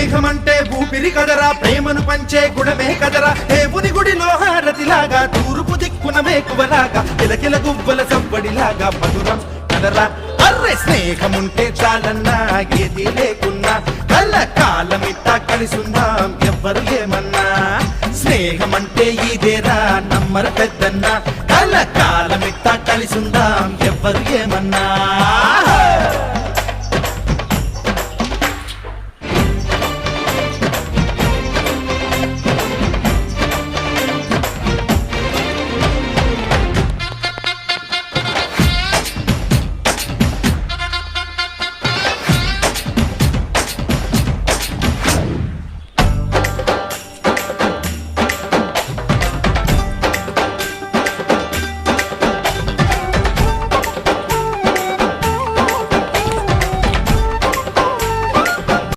స్నేహమంటే ఊపిరి కదరా, ప్రేమను పంచే గుణమే కదరా, దేవుని గుడిలో హారతిలాగా, తూర్పు దిక్కున మేకువలాగా, కిలకిల గువ్వల సవ్వడిలాగా మధురం కదరా. అర్రే స్నేహముంటే చాలన్నా, ఏది లేకున్నా, కల కాలమిట్టా కలిసుందాం ఎవ్వరు ఏమన్నా. స్నేహమంటే ఇదేరా నమ్మరు పెద్దన్నా, కల కాలమిట్టా కలిసుందాం ఎవ్వరు ఏమన్నా.